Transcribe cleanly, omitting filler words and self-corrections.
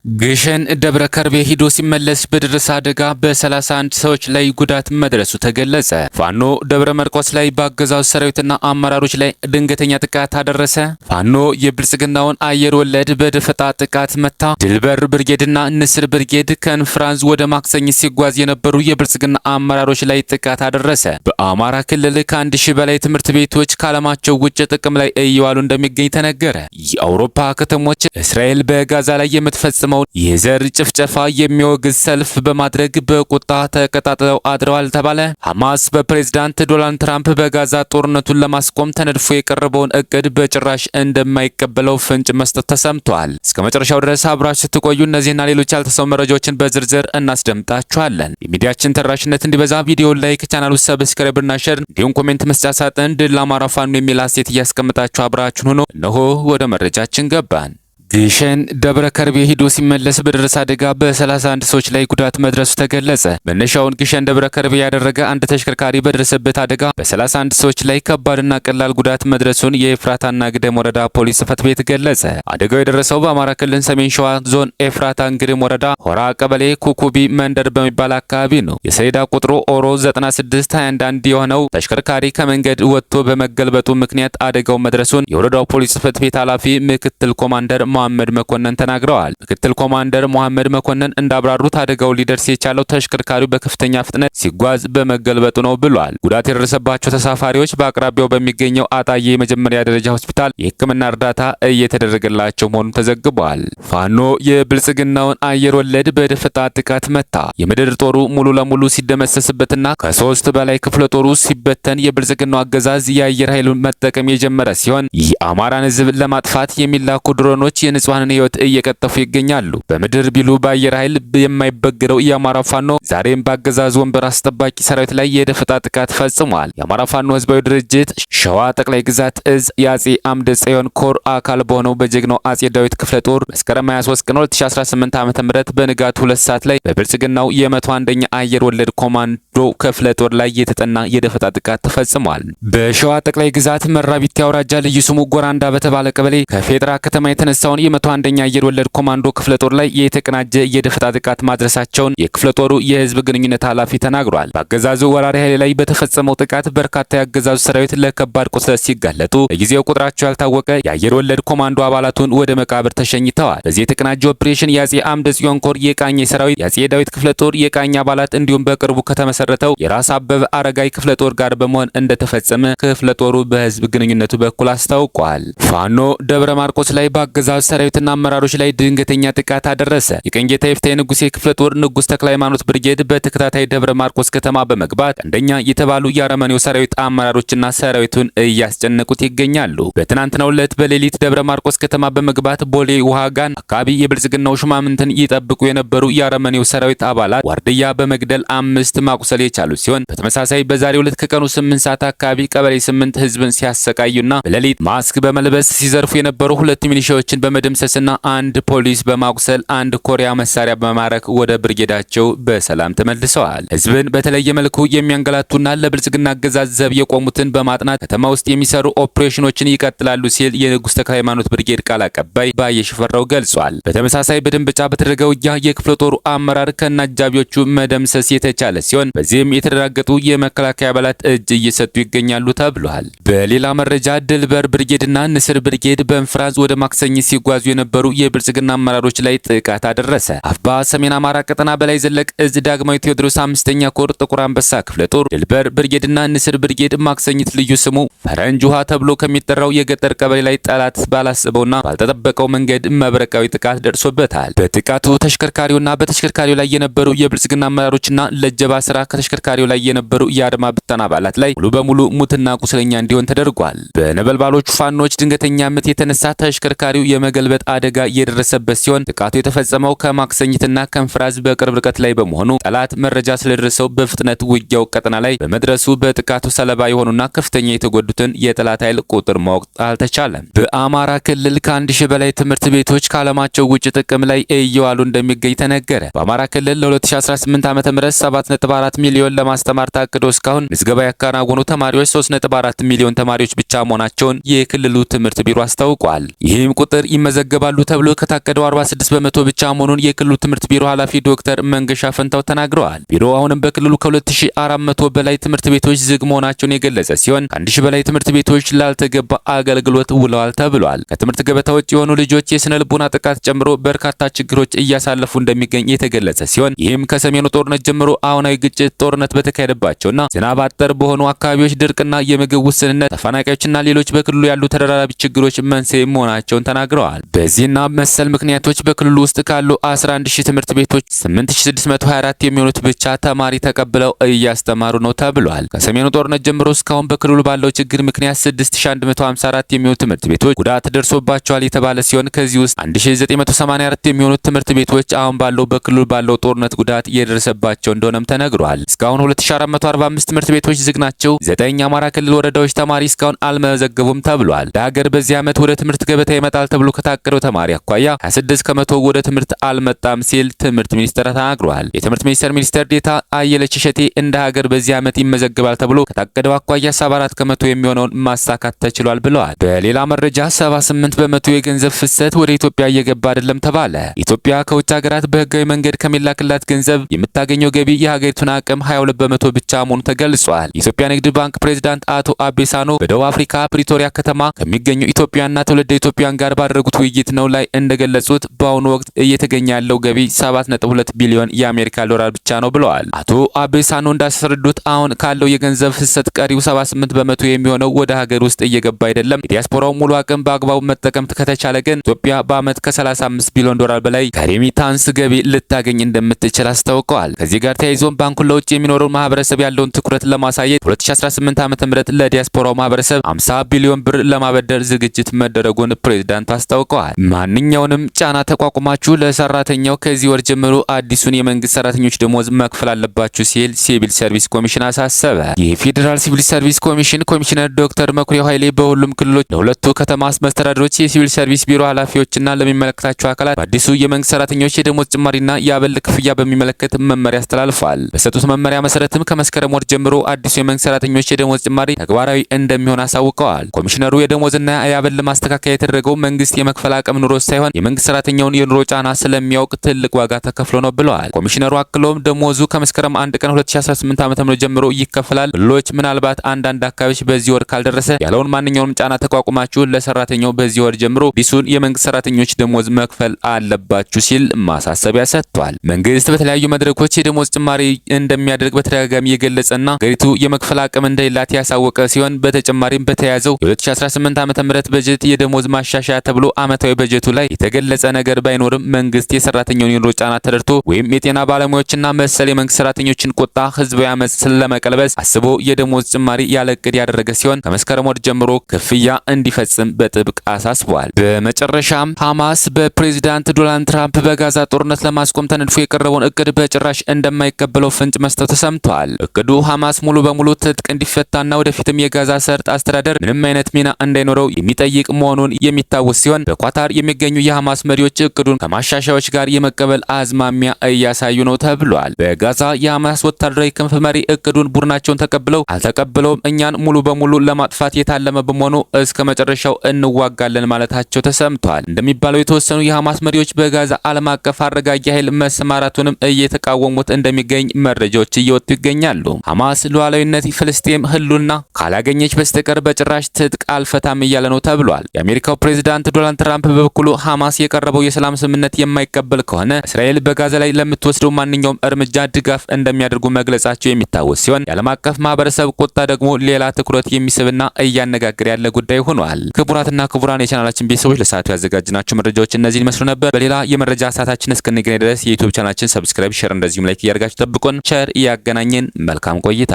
ግሸን ደብረ ከርቤ ሂዶ ሲመለስ በደረሰ አደጋ በ31 ሰዎች ላይ ጉዳት መድረሱ ተገለጸ። ፋኖ ደብረ መርቆስ ላይ በአገዛዙ ሰራዊትና አመራሮች ላይ ድንገተኛ ጥቃት አደረሰ። ፋኖ የብልጽግናውን አየር ወለድ በደፈጣ ጥቃት መታ። ድልበር ብርጌድና ንስር ብርጌድ ከንፍራንዝ ወደ ማክሰኝት ሲጓዝ የነበሩ የብልጽግና አመራሮች ላይ ጥቃት አደረሰ። በአማራ ክልል ከ1000 በላይ ትምህርት ቤቶች ከዓላማቸው ውጭ ጥቅም ላይ እየዋሉ እንደሚገኝ ተነገረ። የአውሮፓ ከተሞች እስራኤል በጋዛ ላይ የምትፈጽመው የዘር ጭፍጨፋ የሚወግዝ ሰልፍ በማድረግ በቁጣ ተቀጣጥለው አድረዋል ተባለ። ሐማስ በፕሬዝዳንት ዶናልድ ትራምፕ በጋዛ ጦርነቱን ለማስቆም ተነድፎ የቀረበውን እቅድ በጭራሽ እንደማይቀበለው ፍንጭ መስጠት ተሰምቷል። እስከ መጨረሻው ድረስ አብራችሁ ስትቆዩ እነዚህና ሌሎች ያልተሰሙ መረጃዎችን በዝርዝር እናስደምጣችኋለን። የሚዲያችን ተደራሽነት እንዲበዛ ቪዲዮውን ላይክ፣ ቻናሉ ሰብስክራይብ እና ሼር እንዲሁም ኮሜንት መስጫ ሳጥን ድል ለአማራ ፋኖ የሚል አስተያየት እያስቀምጣችሁ አብራችሁን ሆኖ እነሆ ወደ መረጃችን ገባን። ግሸን ደብረ ከርቤ ሂዶ ሲመለስ በደረሰ አደጋ በ31 ሰዎች ላይ ጉዳት መድረሱ ተገለጸ። መነሻውን ግሸን ደብረ ከርቤ ያደረገ አንድ ተሽከርካሪ በደረሰበት አደጋ በ31 ሰዎች ላይ ከባድና ቀላል ጉዳት መድረሱን የኤፍራታና ግደም ወረዳ ፖሊስ ጽሕፈት ቤት ገለጸ። አደጋው የደረሰው በአማራ ክልል ሰሜን ሸዋ ዞን ኤፍራታ ግድም ወረዳ ሆራ ቀበሌ ኩኩቢ መንደር በሚባል አካባቢ ነው። የሰሌዳ ቁጥሩ ኦሮ 9621 የሆነው ተሽከርካሪ ከመንገድ ወጥቶ በመገልበጡ ምክንያት አደጋው መድረሱን የወረዳው ፖሊስ ጽሕፈት ቤት ኃላፊ ምክትል ኮማንደር መሐመድ መኮንን ተናግረዋል። ምክትል ኮማንደር መሐመድ መኮንን እንዳብራሩት አደጋው ሊደርስ የቻለው ተሽከርካሪው በከፍተኛ ፍጥነት ሲጓዝ በመገልበጡ ነው ብሏል። ጉዳት የደረሰባቸው ተሳፋሪዎች በአቅራቢያው በሚገኘው አጣዬ የመጀመሪያ ደረጃ ሆስፒታል የሕክምና እርዳታ እየተደረገላቸው መሆኑን ተዘግቧል። ፋኖ የብልጽግናውን አየር ወለድ በደፈጣ ጥቃት መታ። የምድር ጦሩ ሙሉ ለሙሉ ሲደመሰስበትና ከ3 በላይ ክፍለ ጦሩ ሲበተን የብልጽግናው አገዛዝ የአየር ኃይሉን መጠቀም የጀመረ ሲሆን የአማራን ሕዝብ ለማጥፋት የሚላኩ ድሮኖች የንጹሃንን ህይወት እየቀጠፉ ይገኛሉ። በምድር ቢሉ በአየር ኃይል የማይበግረው የአማራ ፋኖ ዛሬም በአገዛዙ ወንበር አስጠባቂ ሰራዊት ላይ የደፈጣ ጥቃት ፈጽሟል። የአማራ ፋኖ ህዝባዊ ድርጅት ሸዋ ጠቅላይ ግዛት እዝ የአጼ አምደ ጽዮን ኮር አካል በሆነው በጀግናው አጼ ዳዊት ክፍለ ጦር መስከረም 23 ቀን 2018 ዓ.ም በንጋት 2 ሰዓት ላይ በብልጽግናው የ101ኛ አየር ወለድ ኮማንዶ ክፍለ ጦር ላይ የተጠና የደፈጣ ጥቃት ተፈጽሟል። በሸዋ ጠቅላይ ግዛት መራቢት አውራጃ ልዩ ስሙ ጎራንዳ በተባለ ቀበሌ ከፌድራ ከተማ የተነሳውን የ101ኛ አየር ወለድ ኮማንዶ ክፍለ ጦር ላይ የተቀናጀ የደፈጣ ጥቃት ማድረሳቸውን የክፍለ ጦሩ የህዝብ ግንኙነት ኃላፊ ተናግሯል። በአገዛዙ ወራሪ ኃይል ላይ በተፈጸመው ጥቃት በርካታ የአገዛዙ ሰራዊት ለከባድ ቁስለት ሲጋለጡ ለጊዜው ቁጥራቸው ያልታወቀ የአየር ወለድ ኮማንዶ አባላቱን ወደ መቃብር ተሸኝተዋል። በዚህ የተቀናጀ ኦፕሬሽን የአጼ አምደ ጽዮን ኮር የቃኝ ሰራዊት፣ የአጼ ዳዊት ክፍለ ጦር የቃኝ አባላት እንዲሁም በቅርቡ ከተመሰረተው የራስ አበበ አረጋይ ክፍለ ጦር ጋር በመሆን እንደተፈጸመ ክፍለ ጦሩ በህዝብ ግንኙነቱ በኩል አስታውቋል። ፋኖ ደብረ ማርቆስ ላይ በአገዛዙ ሰራዊትና አመራሮች ላይ ድንገተኛ ጥቃት አደረሰ። የቀኝጌታ የፍትሐ ንጉሴ ክፍለ ጦር ንጉስ ተክለ ሃይማኖት ብርጌድ በተከታታይ ደብረ ማርቆስ ከተማ በመግባት አንደኛ የተባሉ የአረመኔው ሰራዊት አመራሮችና ሰራዊቱን እያስጨነቁት ይገኛሉ። በትናንትናው ዕለት በሌሊት ደብረ ማርቆስ ከተማ በመግባት ቦሌ ውሃጋን አካባቢ የብልጽግናው ሹማምንትን ይጠብቁ የነበሩ የአረመኔው ሰራዊት አባላት ዋርድያ በመግደል 5 ማቁሰል የቻሉ ሲሆን በተመሳሳይ በዛሬው ዕለት ከቀኑ 8 ሰዓት አካባቢ ቀበሌ 8 ህዝብን ሲያሰቃዩና በሌሊት ማስክ በመልበስ ሲዘርፉ የነበሩ 2 ሚሊሻዎችን በመደምሰስና አንድ ፖሊስ በማቁሰል አንድ ኮሪያ መሳሪያ በማረክ ወደ ብርጌዳቸው በሰላም ተመልሰዋል። ህዝብን በተለየ መልኩ የሚያንገላቱና ለብልጽግና አገዛዝ ዘብ የቆሙትን በማጥናት ከተማ ውስጥ የሚሰሩ ኦፕሬሽኖችን ይቀጥላሉ ሲል የንጉስ ተክለ ሃይማኖት ብርጌድ ቃል አቀባይ ባየሽፈራው ገልጿል። በተመሳሳይ በደንበጫ በተደረገ ውጊያ የክፍለ ጦሩ አመራር ከነ አጃቢዎቹ መደምሰስ የተቻለ ሲሆን በዚህም የተደራገጡ የመከላከያ አባላት እጅ እየሰጡ ይገኛሉ ተብሏል። በሌላ መረጃ ድልበር ብርጌድና ንስር ብርጌድ በንፍራንዝ ወደ ማክሰኝት ሲጓዙ የነበሩ የብልጽግና አመራሮች ላይ ጥቃት አደረሰ። አፍባ ሰሜን አማራ ቀጠና በላይ ዘለቅ እዝ ዳግማዊ ቴዎድሮስ 5ኛ ኮር ጥቁር አንበሳ ክፍለ ጦር ድልበር ብርጌድና ንስር ብርጌድ ማክሰኝት ልዩ ስሙ ፈረንጅ ውሃ ተብሎ ከሚጠራው የገጠር ቀበሌ ላይ ጠላት ባላሰበውና ባልተጠበቀው መንገድ መብረቃዊ ጥቃት ደርሶበታል። በጥቃቱ ተሽከርካሪውና በተሽከርካሪው ላይ የነበሩ የብልጽግና አመራሮችና ለጀባ ስራ ከተሽከርካሪው ላይ የነበሩ የአድማ ብተና አባላት ላይ ሙሉ በሙሉ ሙትና ቁስለኛ እንዲሆን ተደርጓል። በነበልባሎቹ ፋኖች ድንገተኛ ምት የተነሳ ተሽከርካሪው የመገልበጥ አደጋ የደረሰበት ሲሆን ጥቃቱ የተፈጸመው ከማክሰኝትና ከንፍራዝ በቅርብ ርቀት ላይ በመሆኑ ጠላት መረጃ ስለደረሰው በፍጥነት ውጊያው ቀጠና ላይ በመድረሱ በጥቃቱ ሰለባ የሆኑና ከፍተኛ የተጎዱትን የጠላት ኃይል ቁጥር ማወቅ አልተቻለም። በአማራ ክልል ከ1000 በላይ ትምህርት ቤቶች ከዓላማቸው ውጭ ጥቅም ላይ እየዋሉ እንደሚገኝ ተነገረ። በአማራ ክልል ለ2018 ዓ.ም 7.4 ሚሊዮን ለማስተማር ታቅዶ እስካሁን ምዝገባ ያከናወኑ ተማሪዎች 3.4 ሚሊዮን ተማሪዎች ብቻ መሆናቸውን የክልሉ ትምህርት ቢሮ አስታውቋል። ይህም ቁጥር ይመዘገባሉ ተብሎ ከታቀደው 46 በመቶ ብቻ መሆኑን የክልሉ ትምህርት ቢሮ ኃላፊ ዶክተር መንገሻ ፈንታው ተናግረዋል። ቢሮው አሁንም በክልሉ ከ2400 በላይ ትምህርት ቤቶች ዝግ መሆናቸውን የገለጸ ሲሆን ከ1000 በላይ ትምህርት ቤቶች ላልተገባ አገልግሎት ውለዋል ተብሏል። ከትምህርት ገበታ ውጭ የሆኑ ልጆች የስነ ልቦና ጥቃት ጨምሮ በርካታ ችግሮች እያሳለፉ እንደሚገኝ የተገለጸ ሲሆን ይህም ከሰሜኑ ጦርነት ጀምሮ አሁናዊ ግጭት፣ ጦርነት በተካሄደባቸውና ዝናብ አጠር በሆኑ አካባቢዎች ድርቅና የምግብ ውስንነት፣ ተፈናቃዮችና ሌሎች በክልሉ ያሉ ተደራራቢ ችግሮች መንስኤ መሆናቸውን ተናግረዋል። በዚህና መሰል ምክንያቶች በክልሉ ውስጥ ካሉ 11000 ትምህርት ቤቶች 8624 የሚሆኑት ብቻ ተማሪ ተቀብለው እያስተማሩ ነው ተብሏል። ከሰሜኑ ጦርነት ጀምሮ እስካሁን በክልሉ ባለው ችግር ምክንያት 6154 የሚሆኑ ትምህርት ቤቶች ጉዳት ደርሶባቸዋል የተባለ ሲሆን ከዚህ ውስጥ 1984 የሚሆኑት ትምህርት ቤቶች አሁን ባለው በክልሉ ባለው ጦርነት ጉዳት እየደረሰባቸው እንደሆነም ተነግሯል። እስካሁን 2445 ትምህርት ቤቶች ዝግ ናቸው። 9 የአማራ ክልል ወረዳዎች ተማሪ እስካሁን አልመዘገቡም ተብሏል። ለሀገር በዚህ ዓመት ወደ ትምህርት ገበታ ይመጣል ተብሎ ከታቀደው ተማሪ አኳያ 26 ከመቶ ወደ ትምህርት አልመጣም ሲል ትምህርት ሚኒስቴር ተናግሯል። የትምህርት ሚኒስቴር ዴኤታ አየለች እሸቴ እንደ ሀገር በዚህ ዓመት ይመዘገባል ተብሎ ከታቀደው አኳያ 74 ከመቶ የሚሆነውን ማሳካት ተችሏል ብለዋል። በሌላ መረጃ 78 በመቶ የገንዘብ ፍሰት ወደ ኢትዮጵያ እየገባ አይደለም ተባለ። ኢትዮጵያ ከውጭ ሀገራት በህጋዊ መንገድ ከሚላክላት ገንዘብ የምታገኘው ገቢ የሀገሪቱን አቅም 22 በመቶ ብቻ መሆኑ ተገልጿል። የኢትዮጵያ ንግድ ባንክ ፕሬዝዳንት አቶ አቤ ሳኖ በደቡብ አፍሪካ ፕሪቶሪያ ከተማ ከሚገኙ ኢትዮጵያና ትውልደ ኢትዮጵያን ጋር ባደረጉት ውይይት ነው ላይ እንደገለጹት በአሁኑ ወቅት እየተገኘ ያለው ገቢ 7.2 ቢሊዮን የአሜሪካ ዶላር ብቻ ነው ብለዋል። አቶ አቤ ሳኖ እንዳስረዱት አሁን ካለው የገንዘብ ፍሰት ቀሪው 78 በመቶ የሚሆነው ወደ ሀገር ውስጥ እየገባ አይደለም። የዲያስፖራው ሙሉ አቅም በአግባቡ መጠቀም ከተቻለ ግን ኢትዮጵያ በአመት ከ35 ቢሊዮን ዶላር በላይ ከሬሚታንስ ገቢ ልታገኝ እንደምትችል አስታውቀዋል። ከዚህ ጋር ተያይዞም ባንኩን ለውጭ የሚኖረው ማህበረሰብ ያለውን ትኩረት ለማሳየት 2018 ዓ.ም ለዲያስፖራው ማህበረሰብ 50 ቢሊዮን ብር ለማበደር ዝግጅት መደረጉን ፕሬዝዳንቱ አስታውቀዋል። ማንኛውንም ጫና ተቋቁማችሁ ለሰራተኛው ከዚህ ወር ጀምሮ አዲሱን የመንግስት ሰራተኞች ደሞዝ መክፈል አለባችሁ ሲል ሲቪል ሰርቪስ ኮሚሽን አሳሰበ። የፌዴራል ሲቪል ሰርቪስ ኮሚሽን ኮሚሽነር ዶክተር መኩሪያው ኃይሌ በሁሉም ክልሎች ለሁለቱ ከተማ መስተዳድሮች የሲቪል ሰርቪስ ቢሮ ኃላፊዎችና ለሚመለከታቸው አካላት በአዲሱ የመንግስት ሰራተኞች የደሞዝ ጭማሪና የአበል ክፍያ በሚመለከት መመሪያ አስተላልፏል። በሰጡት መመሪያ መሰረትም ከመስከረም ወር ጀምሮ አዲሱ የመንግስት ሰራተኞች የደሞዝ ጭማሪ ተግባራዊ እንደሚሆን አሳውቀዋል። ኮሚሽነሩ የደሞዝና የአበል ማስተካከያ የተደረገው መንግስት የመክፈል አቅም ኑሮ ሳይሆን የመንግስት ሰራተኛውን የኑሮ ጫና ስለሚያውቅ ትልቅ ዋጋ ተከፍሎ ነው ብለዋል። ኮሚሽነሩ አክለውም ደሞዙ ከመስከረም 1 ቀን 2018 ዓ.ም ጀምሮ ይከፈላል። ክልሎች ምናልባት አንዳንድ አካባቢዎች በዚህ ወር ካልደረሰ ያለውን ማንኛውንም ጫና ተቋቁማችሁ ለሰራተኛው በዚህ ወር ጀምሮ አዲሱን የመንግስት ሰራተኞች ደሞዝ መክፈል አለባችሁ ሲል ማሳሰቢያ ሰጥቷል። መንግስት በተለያዩ መድረኮች የደሞዝ ጭማሪ እንደሚያደርግ በተደጋጋሚ የገለጸና ሀገሪቱ የመክፈል አቅም እንደሌላት ያሳወቀ ሲሆን በተጨማሪም በተያዘው የ2018 ዓ.ም በጀት የደሞዝ ማሻሻያ ተብሎ ዓመታዊ በጀቱ ላይ የተገለጸ ነገር ባይኖርም መንግስት የሰራተኛውን የኑሮ ጫና ተረድቶ ወይም የጤና ባለሙያዎችና መሰል የመንግስት ሰራተኞችን ቁጣ ህዝባዊ አመጽ ስለመቀልበስ አስቦ የደሞዝ ጭማሪ ያለ እቅድ ያደረገ ሲሆን ከመስከረም ወር ጀምሮ ክፍያ እንዲፈጽም በጥብቅ አሳስቧል። በመጨረሻም ሐማስ በፕሬዝዳንት ዶናልድ ትራምፕ በጋዛ ጦርነት ለማስቆም ተነድፎ የቀረበውን እቅድ በጭራሽ እንደማይቀበለው ፍንጭ መስጠቱ ተሰምቷል። እቅዱ ሐማስ ሙሉ በሙሉ ትጥቅ እንዲፈታና ወደፊትም የጋዛ ሰርጥ አስተዳደር ምንም አይነት ሚና እንዳይኖረው የሚጠይቅ መሆኑን የሚታወስ ሲሆን በኳታር የሚገኙ የሐማስ መሪዎች እቅዱን ከማሻሻያዎች ጋር የመቀበል አዝማሚያ እያሳዩ ነው ተብሏል። በጋዛ የሐማስ ወታደራዊ ክንፍ መሪ እቅዱን ቡድናቸውን ተቀብለው አልተቀበለውም እኛን ሙሉ በሙሉ ለማጥፋት የታለመ በመሆኑ እስከ መጨረሻው እንዋጋለን ማለታቸው ተሰምቷል። እንደሚባለው የተወሰኑ የሐማስ መሪዎች በጋዛ ዓለም አቀፍ አረጋጊ ኃይል መሰማራቱንም እየተቃወሙት እንደሚገኝ መረጃዎች እየወጡ ይገኛሉ። ሐማስ ሉዓላዊነት ፍልስጤም ህሉና ካላገኘች በስተቀር በጭራሽ ትጥቅ አልፈታም እያለ ነው ተብሏል። የአሜሪካው ፕሬዝዳንት ዶናልድ ትራምፕ በበኩሉ ሐማስ የቀረበው የሰላም ስምምነት የማይቀበል ከሆነ እስራኤል በጋዛ ላይ ለምትወስደው ማንኛውም እርምጃ ድጋፍ እንደሚያደርጉ መግለጻቸው የሚታወስ ሲሆን የዓለም አቀፍ ማህበረሰብ ቁጣ ደግሞ ሌላ ትኩረት የሚስብና እያነጋገረ ያለ ጉዳይ ሆኗል። ክቡራትና ክቡራን የቻናላችን ቤተሰቦች ለሰዓቱ ያዘጋጅናቸው መረጃዎች እነዚህን ይመስሉ ነበር። በሌላ የመረጃ ሰዓታችን እስክንገናኝ ድረስ የዩቲዩብ ቻናላችን ሰብስክራይብ፣ ሼር እንደዚሁም ላይክ እያደረጋችሁ ጠብቁን። ቸር ያገናኘን። መልካም ቆይታ